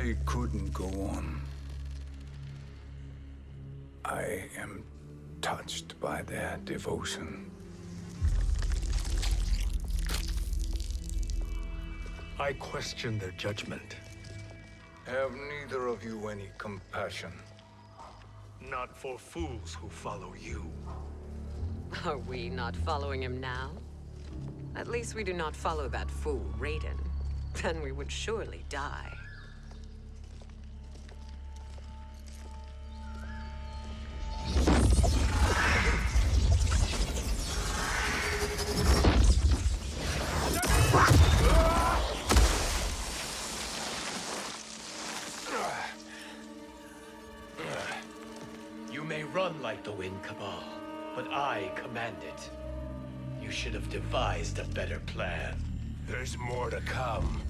They couldn't go on. I am touched by their devotion. I question their judgment. Have neither of you any compassion? Not for fools who follow you. Are we not following him now? At least we do not follow that fool, Raiden. Then we would surely die. You may run like the wind, Cabal, but I command it. You should have devised a better plan. There's more to come.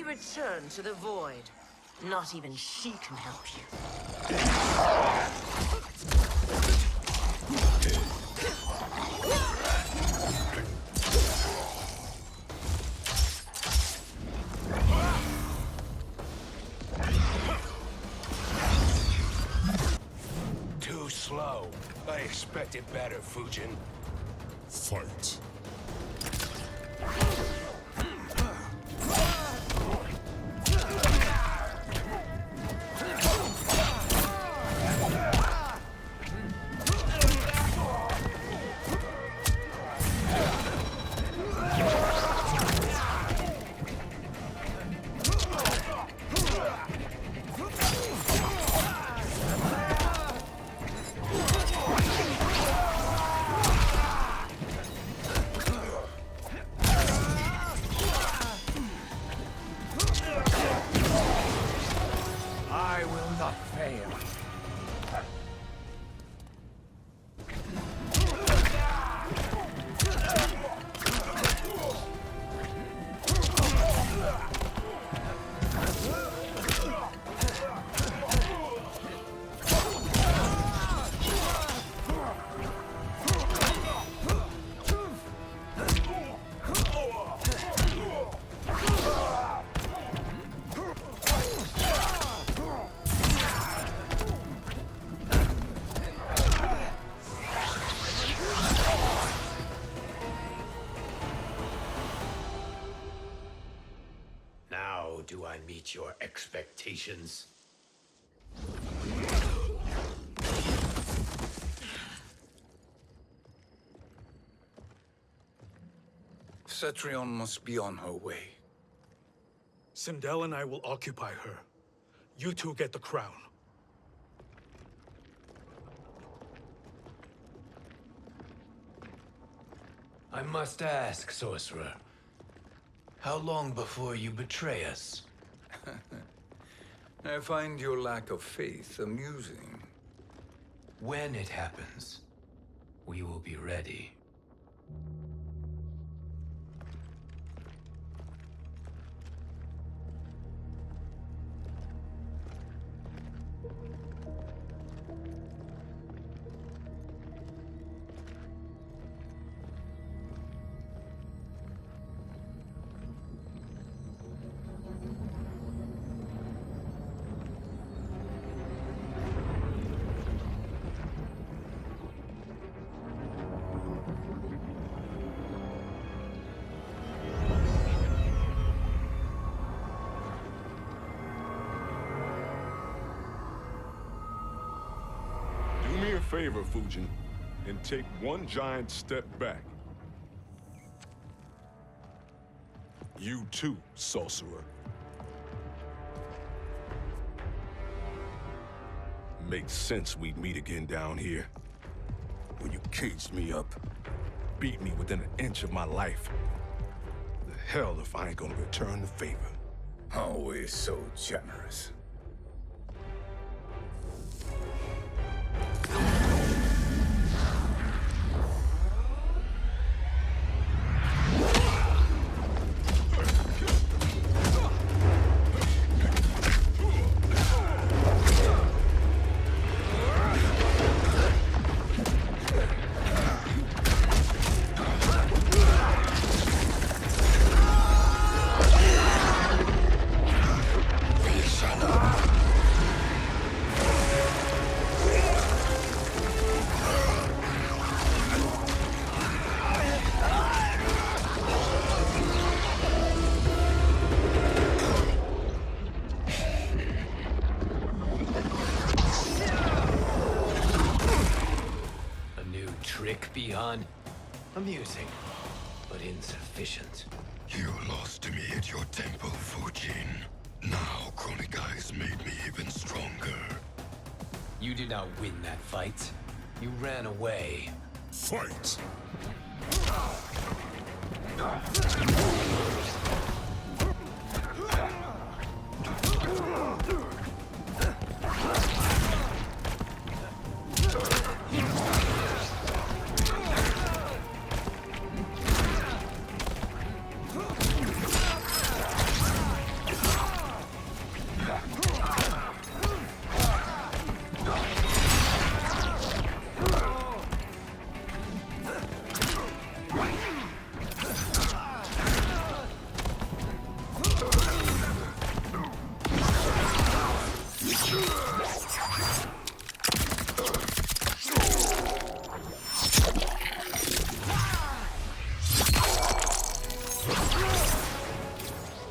Return to the void. Not even she can help you. Too slow. I expected better, Fujin. Fight. I will not fail. Now do I meet your expectations? Cetrion must be on her way. Sindel and I will occupy her. You two get the crown. I must ask, sorcerer. How long before you betray us? I find your lack of faith amusing. When it happens, we will be ready. Do me a favor, Fujin, and take one giant step back. You too, sorcerer. Makes sense we'd meet again down here. When you caged me up, beat me within an inch of my life. The hell if I ain't gonna return the favor. Always so generous. Beyond amusing, but insufficient. You lost to me at your temple, Fujin. Now Kronikai made me even stronger. You did not win that fight. You ran away. Fight!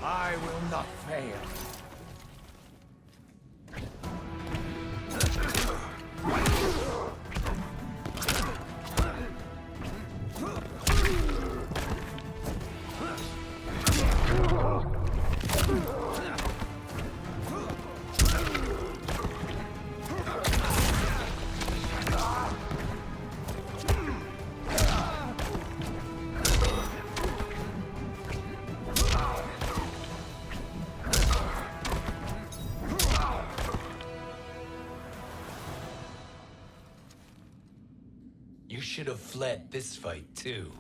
I will not fail. You should have fled this fight, too.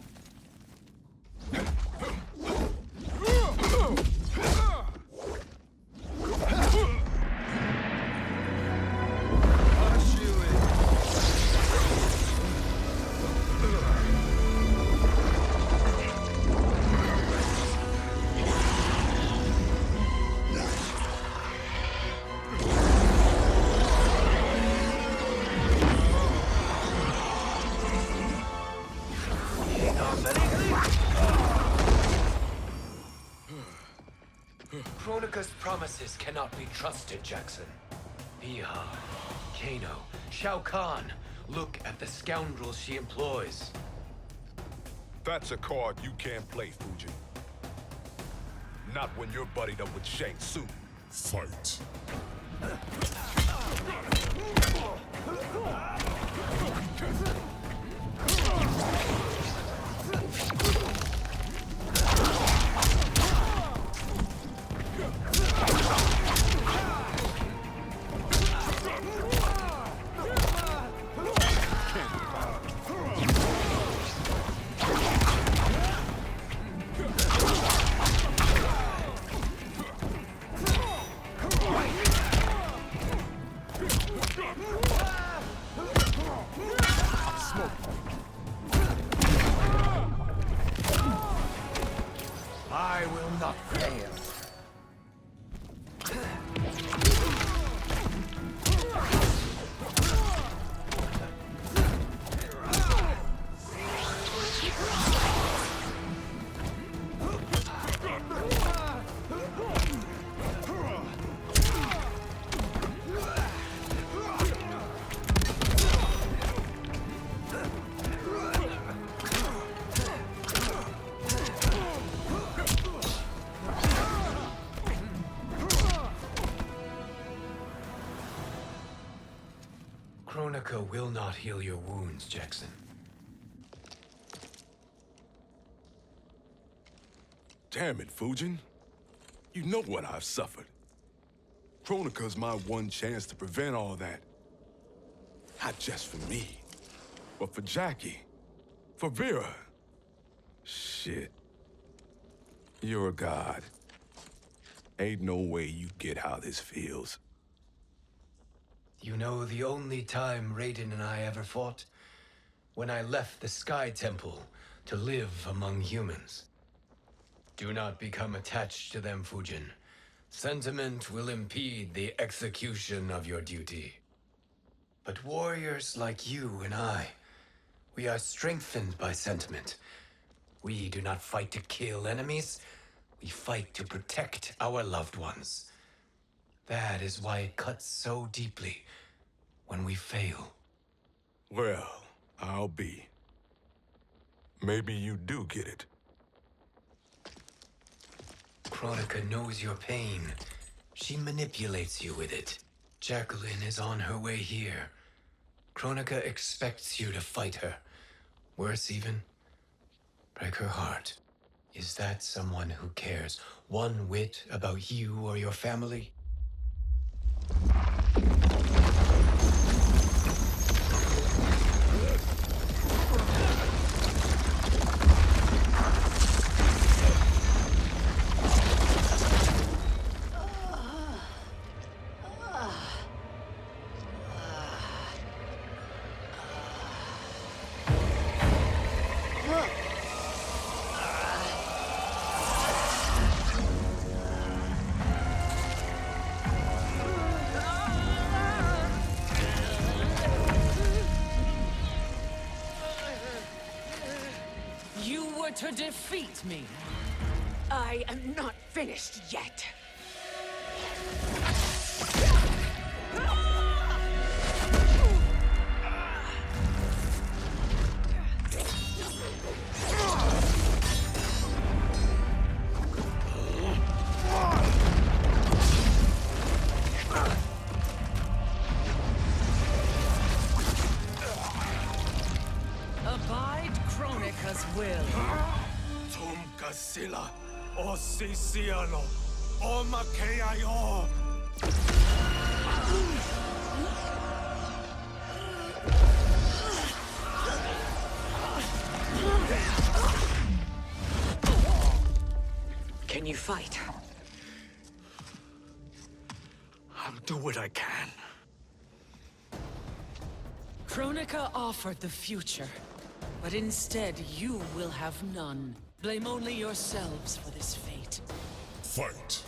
Kronika's promises cannot be trusted, Jackson. Biha, Kano, Shao Kahn. Look at the scoundrels she employs. That's a card you can't play, Fujin. Not when you're buddied up with Shang Tsung. Fight! I will not fail. Kronika will not heal your wounds, Jackson. Damn it, Fujin. You know what I've suffered. Kronika's my one chance to prevent all that. Not just for me, but for Jackie, for Vera. Shit. You're a god. Ain't no way you get how this feels. You know the only time Raiden and I ever fought? When I left the Sky Temple to live among humans. Do not become attached to them, Fujin. Sentiment will impede the execution of your duty. But warriors like you and I, we are strengthened by sentiment. We do not fight to kill enemies. We fight to protect our loved ones. That is why it cuts so deeply when we fail. Well, I'll be. Maybe you do get it. Kronika knows your pain. She manipulates you with it. Jacqueline is on her way here. Kronika expects you to fight her. Worse even, break her heart. Is that someone who cares one whit about you or your family? To defeat me. I am not finished yet. Abide Kronika's will. Sila, o Sisiano, o Makeayo. Can you fight? I'll do what I can. Kronika offered the future, but instead you will have none. Blame only yourselves for this fate. Fight.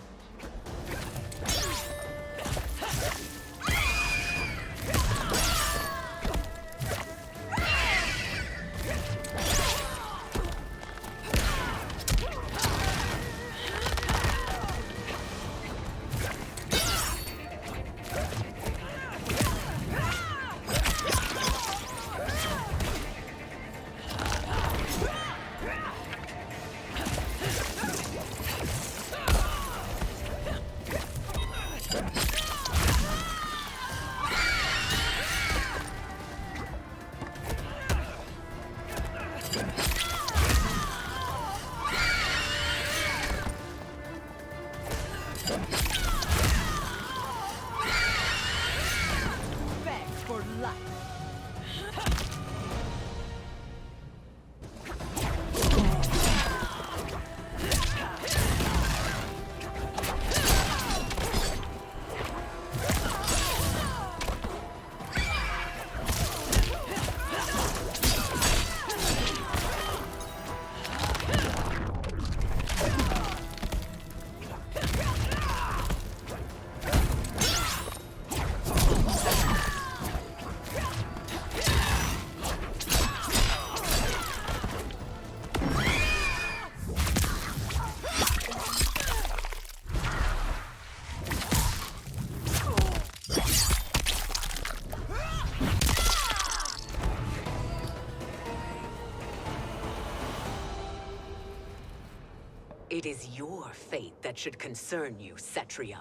It is your fate that should concern you, Cetrion.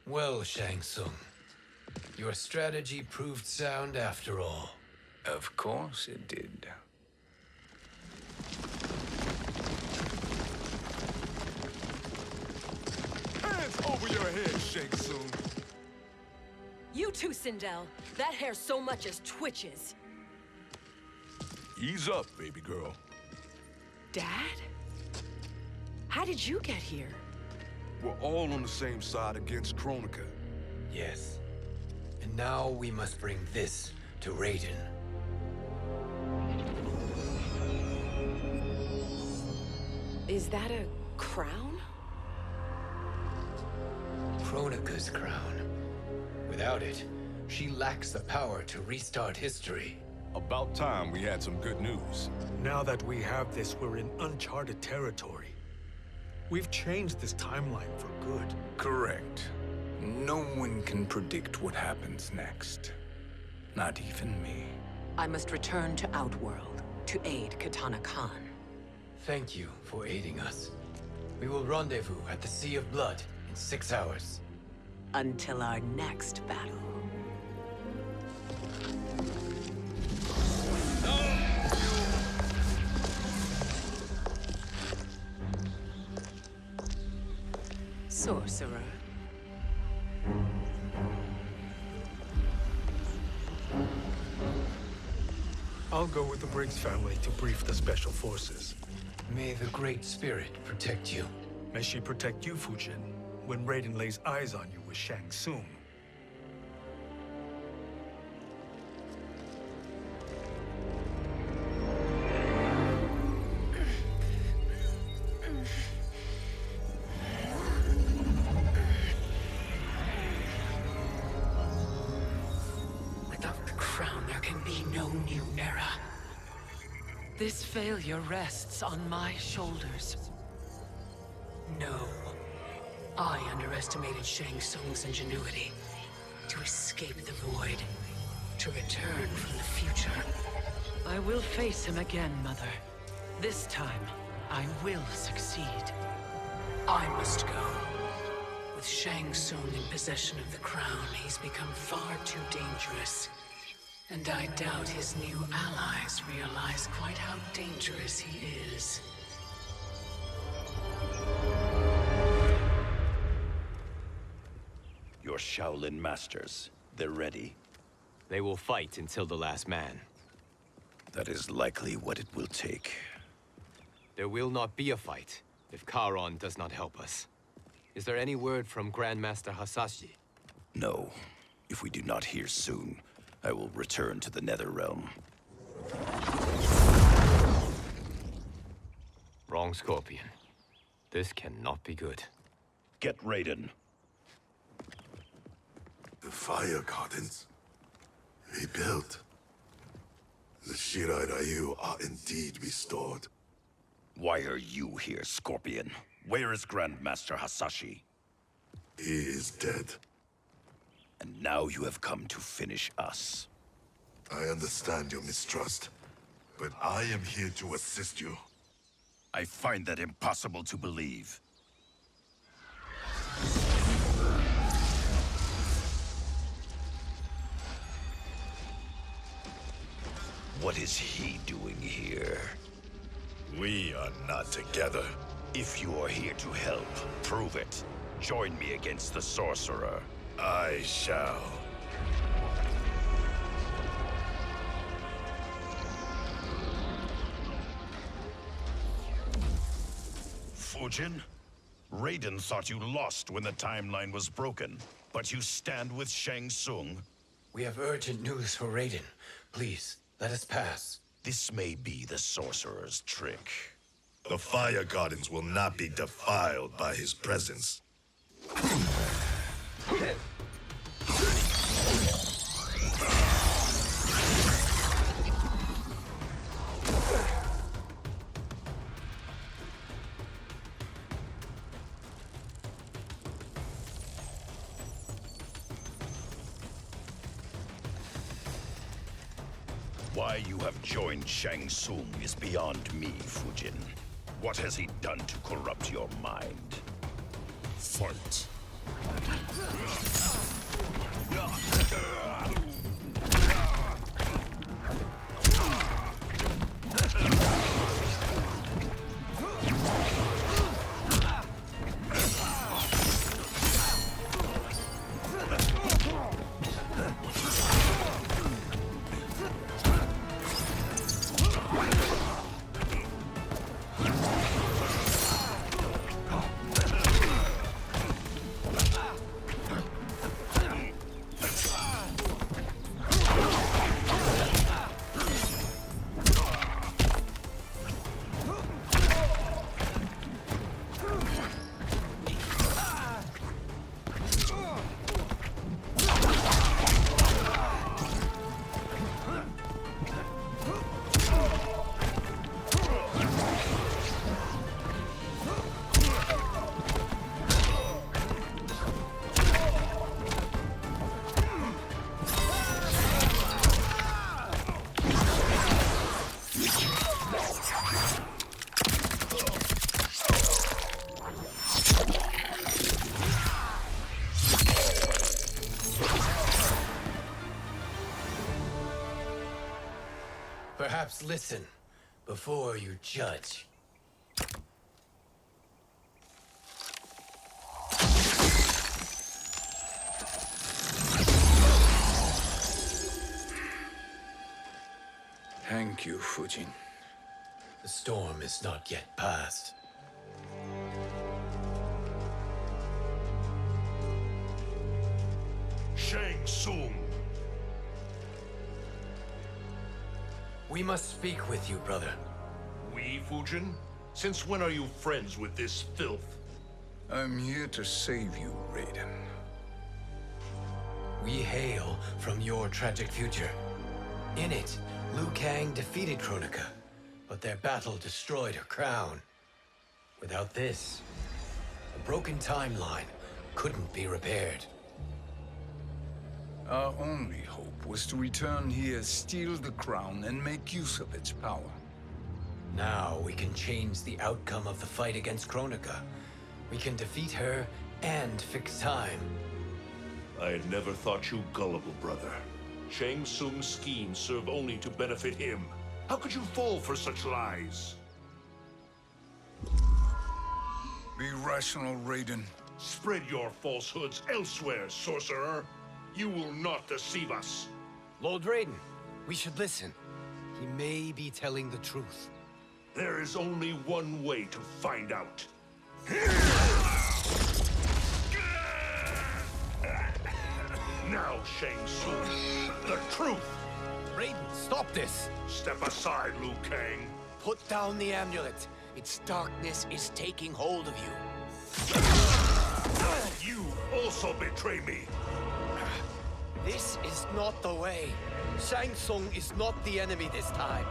Well, Shang Tsung, your strategy proved sound after all. Of course it did. Hands over your head, Shang Tsung. You too, Sindel. That hair so much as twitches. Ease up, baby girl. Dad? How did you get here? We're all on the same side against Kronika. Yes. And now we must bring this to Raiden. Is that a crown? Kronika's crown. Without it, she lacks the power to restart history. About time we had some good news. Now that we have this, we're in uncharted territory. We've changed this timeline for good. Correct. No one can predict what happens next. Not even me. I must return to Outworld to aid Katana Khan. Thank you for aiding us. We will rendezvous at the Sea of Blood in 6 hours. Until our next battle. Sorcerer. I'll go with the Briggs family to brief the Special Forces. May the Great Spirit protect you. May she protect you, Fujin, when Raiden lays eyes on you with Shang Tsung. Without the crown, there can be no new era. This failure rests on my shoulders. No. I underestimated Shang Tsung's ingenuity. To escape the void. To return from the future. I will face him again, Mother. This time, I will succeed. I must go. With Shang Tsung in possession of the crown, he's become far too dangerous. And I doubt his new allies realize quite how dangerous he is. Your Shaolin masters, they're ready. They will fight until the last man. That is likely what it will take. There will not be a fight if Charon does not help us. Is there any word from Grandmaster Hasashi? No. If we do not hear soon, I will return to the Netherrealm. Wrong, Scorpion. This cannot be good. Get Raiden. The fire gardens. Rebuilt. The Shirai Ryu are indeed restored. Why are you here, Scorpion? Where is Grandmaster Hasashi? He is dead. And now you have come to finish us. I understand your mistrust, but I am here to assist you. I find that impossible to believe. What is he doing here? We are not together. If you are here to help, prove it. Join me against the Sorcerer. I shall. Fujin? Raiden thought you lost when the timeline was broken, but you stand with Shang Tsung. We have urgent news for Raiden. Please, let us pass. This may be the Sorcerer's trick. The fire gardens will not be defiled by his presence. Why you have joined Shang Tsung is beyond me, Fujin. What has he done to corrupt your mind? Fight. Perhaps listen before you judge. Thank you, Fujin. The storm is not yet past. Shang Tsung. We must speak with you, brother. We, Fujin? Since when are you friends with this filth? I'm here to save you, Raiden. We hail from your tragic future. In it, Liu Kang defeated Kronika, but their battle destroyed her crown. Without this, a broken timeline couldn't be repaired. Our only hope was to return here, steal the crown, and make use of its power. Now we can change the outcome of the fight against Kronika. We can defeat her and fix time. I had never thought you gullible, brother. Shang Tsung's schemes serve only to benefit him. How could you fall for such lies? Be rational, Raiden. Spread your falsehoods elsewhere, sorcerer. You will not deceive us. Lord Raiden, we should listen. He may be telling the truth. There is only one way to find out. Now, Shang Tsung, the truth! Raiden, stop this! Step aside, Liu Kang. Put down the amulet. Its darkness is taking hold of you. You also betray me. This is not the way. Shang Tsung is not the enemy this time.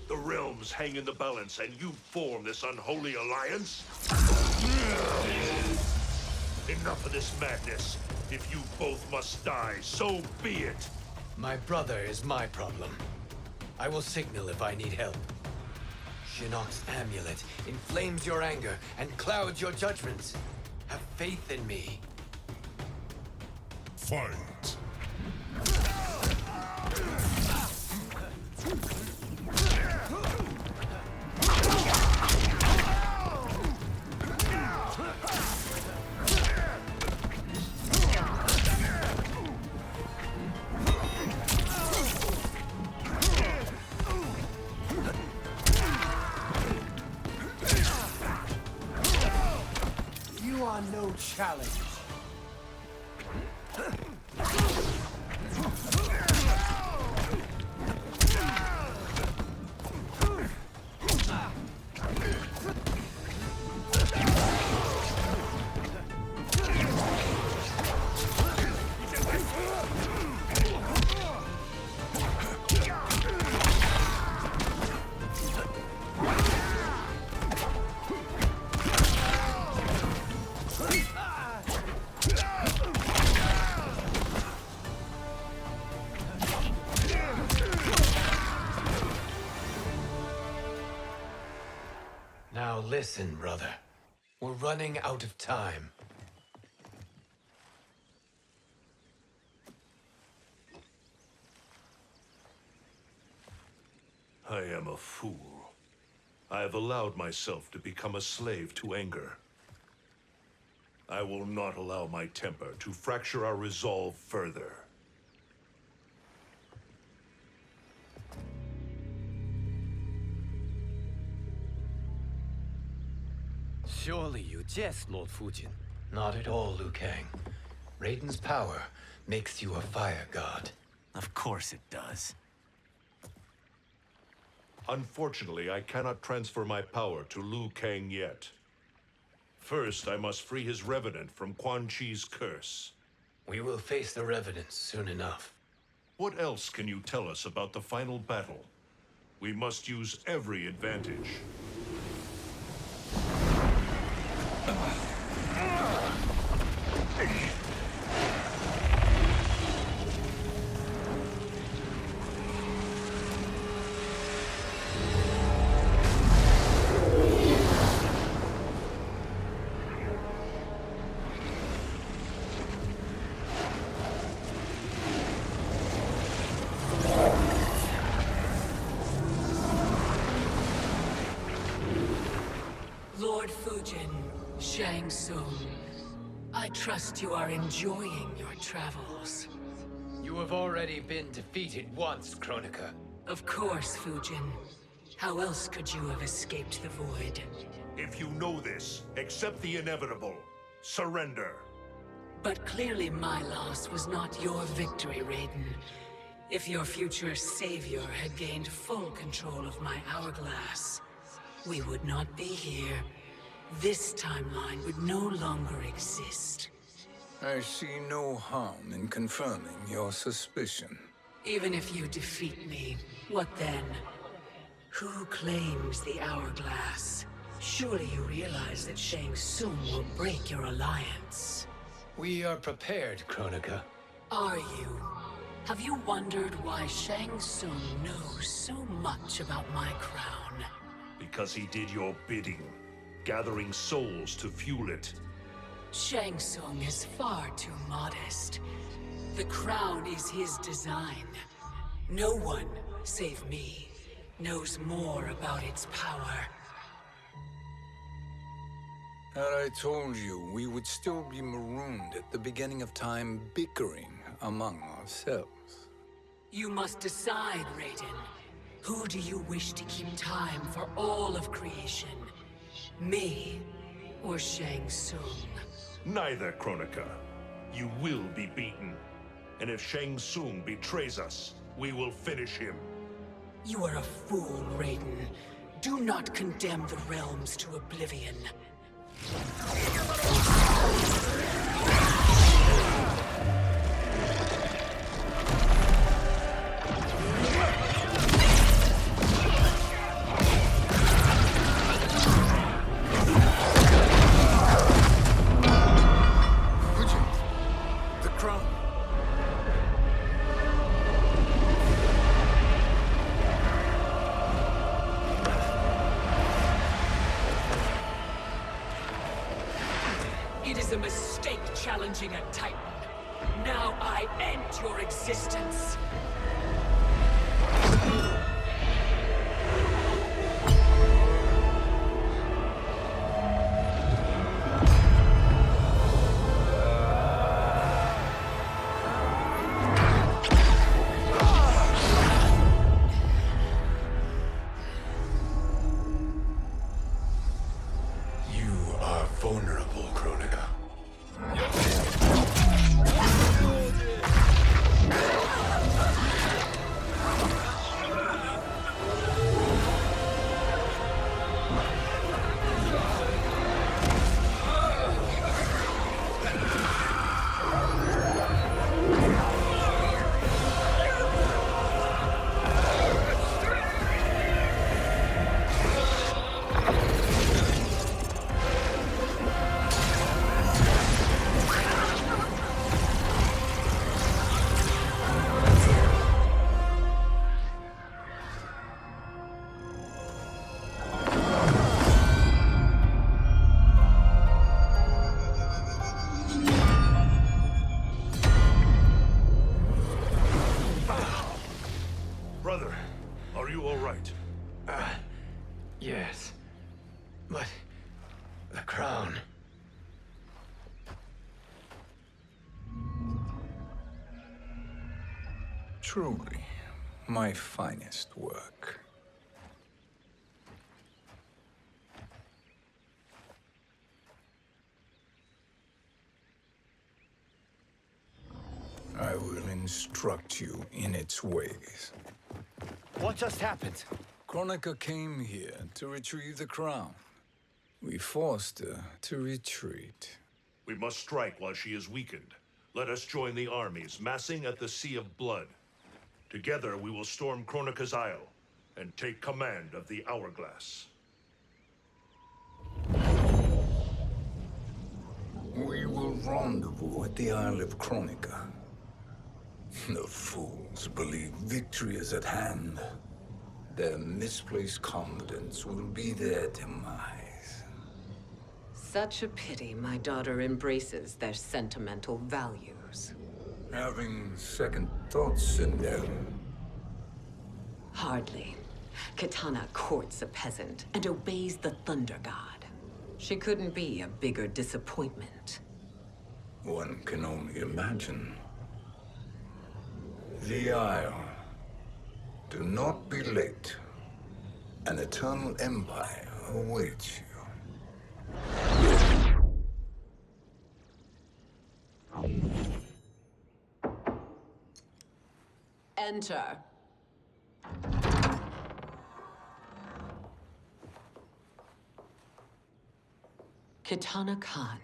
The realms hang in the balance, and you form this unholy alliance? Enough of this madness. If you both must die, so be it. My brother is my problem. I will signal if I need help. Shinnok's amulet inflames your anger and clouds your judgments. Have faith in me. Fight! You are no challenge. Now listen, brother. We're running out of time. I am a fool. I have allowed myself to become a slave to anger. I will not allow my temper to fracture our resolve further. Surely you jest, Lord Fujin. Not at all, Liu Kang. Raiden's power makes you a fire god. Of course it does. Unfortunately, I cannot transfer my power to Liu Kang yet. First, I must free his Revenant from Quan Chi's curse. We will face the Revenants soon enough. What else can you tell us about the final battle? We must use every advantage. Lord Fujin, Shang Tsung, I trust you are enjoying your travels. You have already been defeated once, Kronika. Of course, Fujin. How else could you have escaped the void? If you know this, accept the inevitable. Surrender. But clearly my loss was not your victory, Raiden. If your future savior had gained full control of my hourglass, we would not be here. This timeline would no longer exist. I see no harm in confirming your suspicion. Even if you defeat me, what then? Who claims the hourglass? Surely you realize that Shang Tsung will break your alliance. We are prepared, Kronika. Are you? Have you wondered why Shang Tsung knows so much about my crown? Because he did your bidding, gathering souls to fuel it. Shang Tsung is far too modest. The crown is his design. No one, save me, knows more about its power. Had I told you, we would still be marooned at the beginning of time, bickering among ourselves. You must decide, Raiden. Who do you wish to keep time for all of creation? Me or Shang Tsung? Neither, Kronika. You will be beaten. And if Shang Tsung betrays us, we will finish him. You are a fool, Raiden. Do not condemn the realms to oblivion. The crown. It is a mistake challenging a Titan. Now I end your existence. You are vulnerable, Kronika. Yes. But the crown. Truly, my finest work. I will instruct you in its ways. What just happened? Kronika came here to retrieve the crown. We forced her to retreat. We must strike while she is weakened. Let us join the armies, massing at the Sea of Blood. Together we will storm Kronika's Isle and take command of the Hourglass. We will rendezvous at the Isle of Kronika. The fools believe victory is at hand. Their misplaced confidence will be their demise. Such a pity my daughter embraces their sentimental values. Having second thoughts in them. Hardly. Kitana courts a peasant and obeys the Thunder God. She couldn't be a bigger disappointment. One can only imagine. The Isle. Do not be late. An eternal empire awaits you. Enter. Kitana Khan.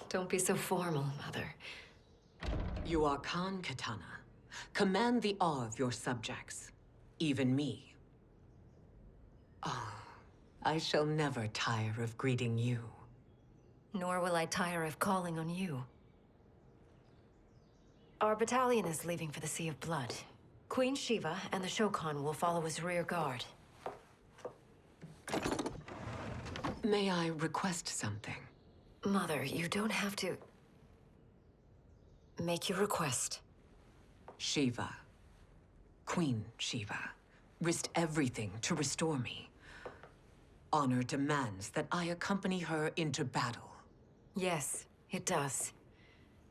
Don't be so formal, Mother. You are Khan Kitana. Command the awe of your subjects, even me. Oh, I shall never tire of greeting you. Nor will I tire of calling on you. Our battalion is leaving for the Sea of Blood. Queen Shiva and the Shokan will follow as rear guard. May I request something? Mother, you don't have to... make your request. Shiva. Queen Shiva. Risked everything to restore me. Honor demands that I accompany her into battle. Yes, it does.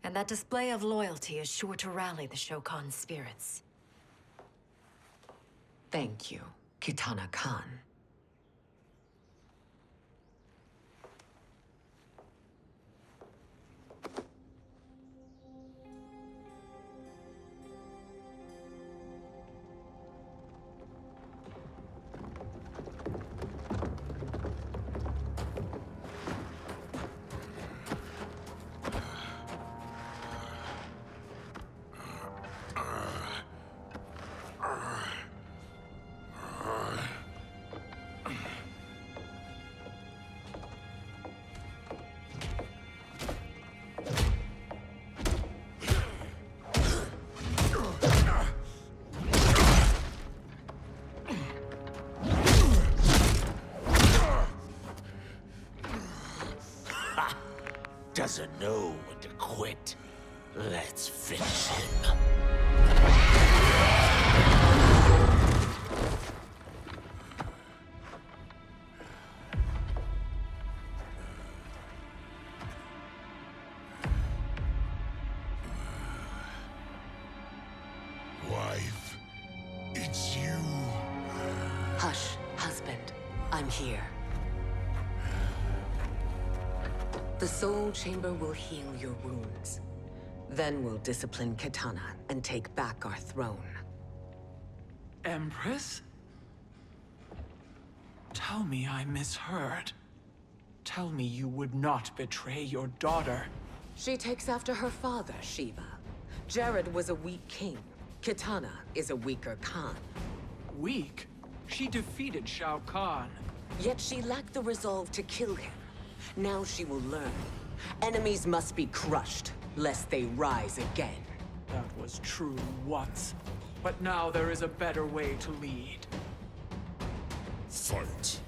And that display of loyalty is sure to rally the Shokan's spirits. Thank you, Kitana Khan. Doesn't know when to quit. Let's finish him. Wife, it's you. Hush, husband. I'm here. The Soul Chamber will heal your wounds. Then we'll discipline Kitana and take back our throne. Empress? Tell me I misheard. Tell me you would not betray your daughter. She takes after her father, Shiva. Jared was a weak king. Kitana is a weaker Khan. Weak? She defeated Shao Kahn. Yet she lacked the resolve to kill him. Now she will learn. Enemies must be crushed, lest they rise again. That was true once. But now there is a better way to lead. Fight.